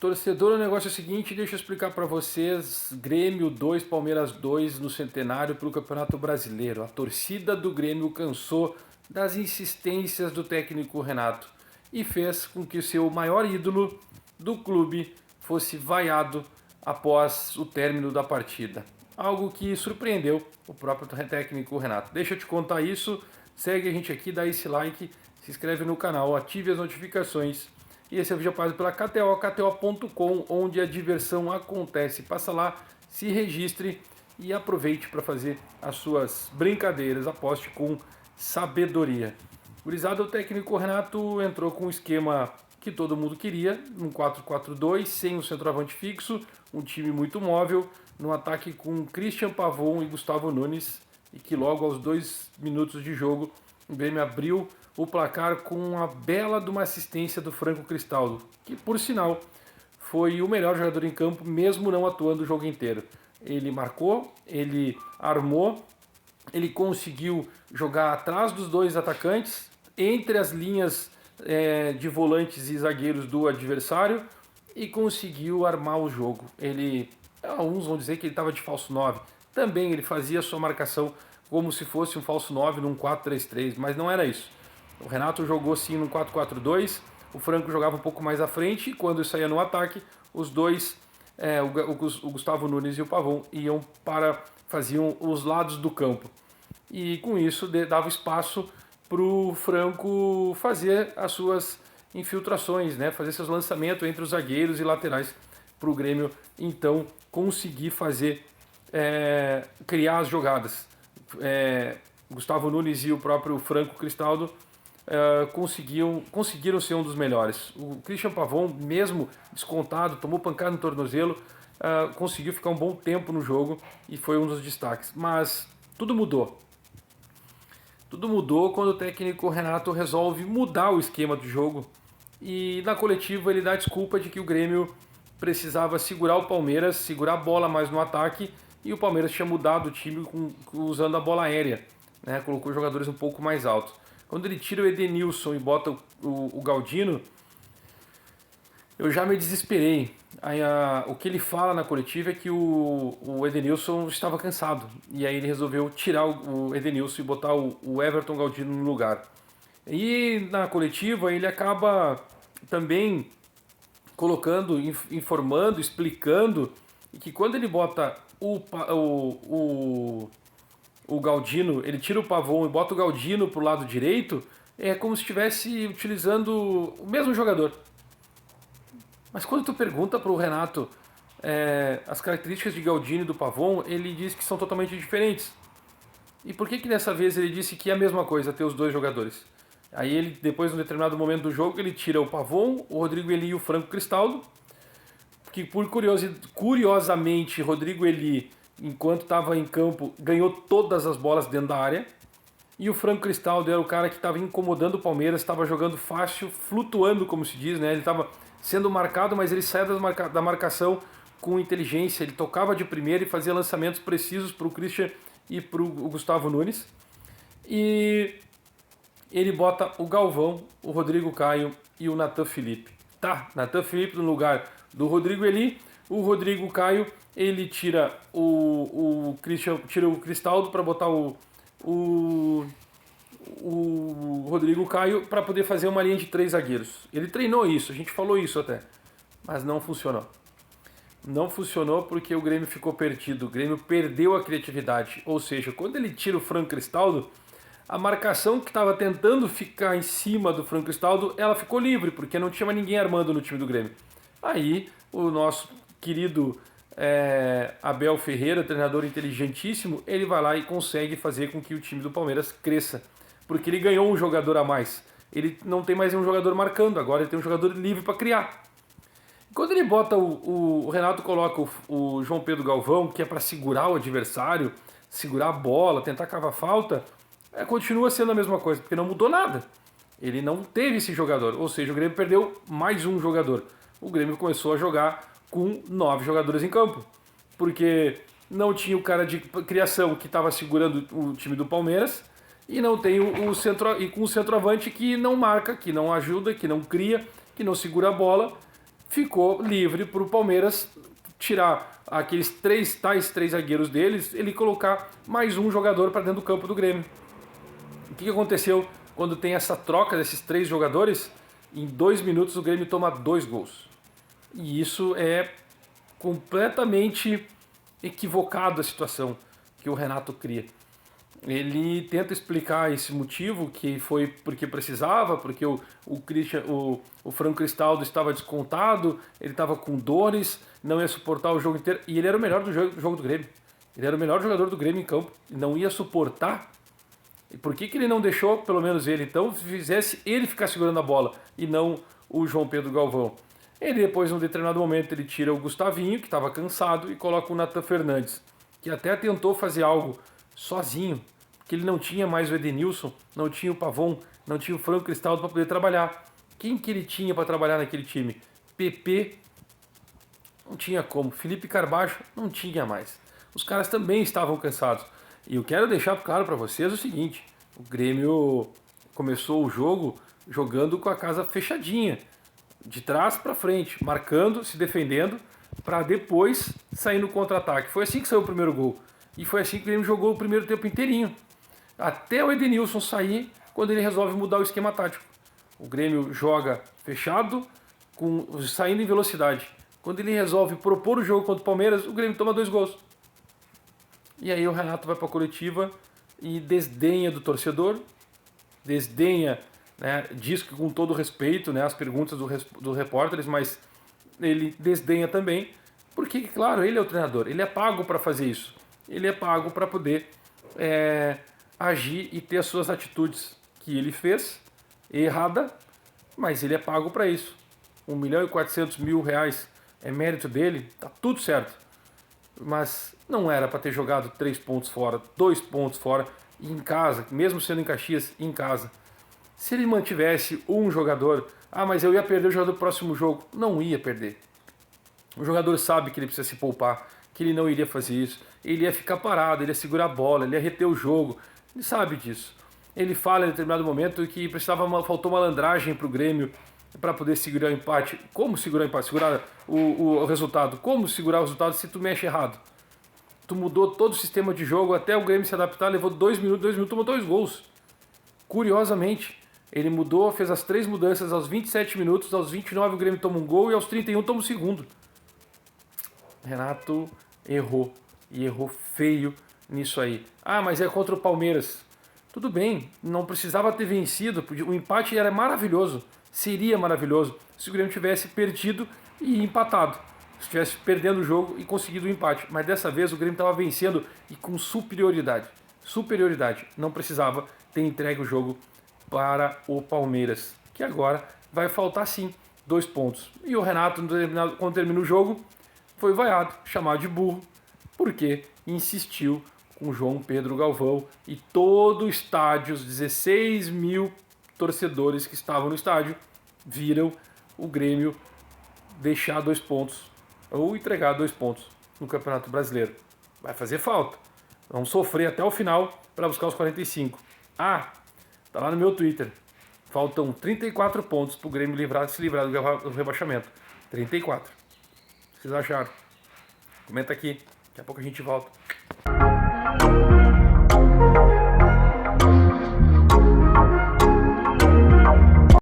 torcedor, o negócio é o seguinte, deixa eu explicar para vocês. Grêmio 2, Palmeiras 2 no centenário pelo Campeonato Brasileiro. A torcida do Grêmio cansou das insistências do técnico Renato e fez com que o seu maior ídolo do clube fosse vaiado após o término da partida. Algo que surpreendeu o próprio técnico Renato. Deixa eu te contar isso, segue a gente aqui, dá esse like, se inscreve no canal, ative as notificações. E esse é o vídeo apoiado pela KTO, KTO.com, onde a diversão acontece. Passa lá, se registre e aproveite para fazer as suas brincadeiras. Aposte com sabedoria. Gurizada, o técnico Renato entrou com um esquema que todo mundo queria, um 4-4-2, sem o centroavante fixo, um time muito móvel, no ataque com Christian Pavon e Gustavo Nunes, e que logo aos 2 minutos de jogo o Grêmio abriu o placar com a bela de uma assistência do Franco Cristaldo, que por sinal foi o melhor jogador em campo, mesmo não atuando o jogo inteiro. Ele marcou, ele armou, ele conseguiu jogar atrás dos dois atacantes, entre as linhas de volantes e zagueiros do adversário, e conseguiu armar o jogo. Alguns vão dizer que ele estava de falso 9. Também ele fazia a sua marcação como se fosse um falso 9 num 4-3-3, mas não era isso. O Renato jogou sim no 4-4-2, o Franco jogava um pouco mais à frente, e quando saía no ataque, os dois, o Gustavo Nunes e o Pavon, faziam os lados do campo. E com isso dava espaço para o Franco fazer as suas infiltrações, né? Fazer seus lançamentos entre os zagueiros e laterais para o Grêmio, então, conseguir criar as jogadas. Gustavo Nunes e o próprio Franco Cristaldo conseguiram ser um dos melhores. O Christian Pavon, mesmo descontado, tomou pancada no tornozelo, conseguiu ficar um bom tempo no jogo e foi um dos destaques. Mas tudo mudou. Tudo mudou quando o técnico Renato resolve mudar o esquema do jogo e na coletiva ele dá a desculpa de que o Grêmio precisava segurar o Palmeiras, segurar a bola mais no ataque, e o Palmeiras tinha mudado o time usando a bola aérea, né? Colocou jogadores um pouco mais altos. Quando ele tira o Edenilson e bota o Galdino, eu já me desesperei. O que ele fala na coletiva é que o Edenilson estava cansado. E aí ele resolveu tirar o Edenilson e botar o Everton Galdino no lugar. E na coletiva ele acaba também colocando, informando, explicando que quando ele bota o Galdino, ele tira o Pavon e bota o Galdino pro lado direito, é como se estivesse utilizando o mesmo jogador. Mas quando tu pergunta pro Renato as características de Galdino e do Pavon, ele diz que são totalmente diferentes. E por que dessa vez ele disse que é a mesma coisa, ter os dois jogadores? Aí ele, depois, num determinado momento do jogo, ele tira o Pavon, o Rodrigo Eli e o Franco Cristaldo, que curiosamente, Rodrigo Eli, enquanto estava em campo, ganhou todas as bolas dentro da área. E o Franco Cristaldo era o cara que estava incomodando o Palmeiras, estava jogando fácil, flutuando, como se diz, né? Ele estava sendo marcado, mas ele saía da marcação com inteligência. Ele tocava de primeira e fazia lançamentos precisos para o Christian e para o Gustavo Nunes. E ele bota o Galvão, o Rodrigo Caio e o Natan Felipe. Tá, Natan Felipe no lugar do Rodrigo Eli. O Rodrigo Caio, ele tira o Cristaldo para botar o Rodrigo Caio para poder fazer uma linha de 3 zagueiros. Ele treinou isso, a gente falou isso até, mas não funcionou. Não funcionou porque o Grêmio ficou perdido, o Grêmio perdeu a criatividade. Ou seja, quando ele tira o Franco Cristaldo, a marcação que estava tentando ficar em cima do Franco Cristaldo, ela ficou livre, porque não tinha mais ninguém armando no time do Grêmio. Aí o nosso querido Abel Ferreira, treinador inteligentíssimo, ele vai lá e consegue fazer com que o time do Palmeiras cresça, porque ele ganhou um jogador a mais. Ele não tem mais um jogador marcando, agora ele tem um jogador livre para criar. Quando ele bota o Renato coloca o João Pedro Galvão, que é para segurar o adversário, segurar a bola, tentar cavar falta, continua sendo a mesma coisa, porque não mudou nada. Ele não teve esse jogador, ou seja, o Grêmio perdeu mais um jogador. O Grêmio começou a jogar com 9 jogadores em campo, porque não tinha o cara de criação que estava segurando o time do Palmeiras, e não tem com o centroavante que não marca, que não ajuda, que não cria, que não segura a bola, ficou livre para o Palmeiras tirar aqueles tais três zagueiros deles, ele colocar mais um jogador para dentro do campo do Grêmio. O que aconteceu quando tem essa troca desses três jogadores? Em 2 minutos o Grêmio toma 2 gols. E isso é completamente equivocado a situação que o Renato cria. Ele tenta explicar esse motivo, que foi porque precisava, porque o Franco Cristaldo estava descontado, ele estava com dores, não ia suportar o jogo inteiro, e ele era o melhor do jogo do Grêmio. Ele era o melhor jogador do Grêmio em campo, e não ia suportar. E por que ele não deixou, pelo menos ele, então, fizesse ele ficar segurando a bola, e não o João Pedro Galvão? Ele depois, num determinado momento, ele tira o Gustavinho, que estava cansado, e coloca o Nathan Fernandes, que até tentou fazer algo sozinho, porque ele não tinha mais o Edenilson, não tinha o Pavon, não tinha o Franco Cristaldo para poder trabalhar. Quem que ele tinha para trabalhar naquele time? PP, não tinha como. Felipe Carbacho, não tinha mais. Os caras também estavam cansados. E eu quero deixar claro para vocês o seguinte, o Grêmio começou o jogo jogando com a casa fechadinha, de trás para frente, marcando, se defendendo, para depois sair no contra-ataque. Foi assim que saiu o primeiro gol. E foi assim que o Grêmio jogou o primeiro tempo inteirinho. Até o Edenilson sair, quando ele resolve mudar o esquema tático. O Grêmio joga fechado, saindo em velocidade. Quando ele resolve propor o jogo contra o Palmeiras, o Grêmio toma 2 gols. E aí o Renato vai para a coletiva e desdenha do torcedor, desdenha, né, diz que com todo respeito, né, as perguntas dos repórteres, mas ele desdenha também, porque, claro, ele é o treinador, ele é pago para fazer isso. Ele é pago para poder agir e ter as suas atitudes que ele fez, errada, mas ele é pago para isso. 1.400.000 reais é mérito dele, tá tudo certo. Mas não era para ter jogado 3 pontos fora, 2 pontos fora, e em casa, mesmo sendo em Caxias, em casa. Se ele mantivesse um jogador, mas eu ia perder o jogador do próximo jogo, não ia perder. O jogador sabe que ele precisa se poupar, que ele não iria fazer isso, ele ia ficar parado, ele ia segurar a bola, ele ia reter o jogo, ele sabe disso. Ele fala em determinado momento que faltou malandragem para o Grêmio para poder segurar o empate. Como segurar o empate? Segurar o resultado. Como segurar o resultado se tu mexe errado? Tu mudou todo o sistema de jogo até o Grêmio se adaptar, levou 2 minutos, tomou 2 gols. Curiosamente, ele mudou, fez as 3 mudanças aos 27 minutos, aos 29 o Grêmio toma um gol e aos 31 toma o segundo. Renato errou, e errou feio nisso aí. Mas é contra o Palmeiras. Tudo bem, não precisava ter vencido, o empate era maravilhoso, seria maravilhoso se o Grêmio tivesse perdido e empatado, se estivesse perdendo o jogo e conseguido o empate, mas dessa vez o Grêmio estava vencendo e com superioridade, não precisava ter entregue o jogo para o Palmeiras, que agora vai faltar sim 2 pontos. E o Renato, quando termina o jogo, foi vaiado, chamado de burro, porque insistiu com João Pedro Galvão e todo o estádio, os 16 mil torcedores que estavam no estádio, viram o Grêmio deixar 2 pontos, ou entregar 2 pontos no Campeonato Brasileiro. Vai fazer falta. Vamos sofrer até o final para buscar os 45. Tá lá no meu Twitter. Faltam 34 pontos para o Grêmio se livrar do rebaixamento. 34. O que vocês acharam? Comenta aqui. Daqui a pouco a gente volta.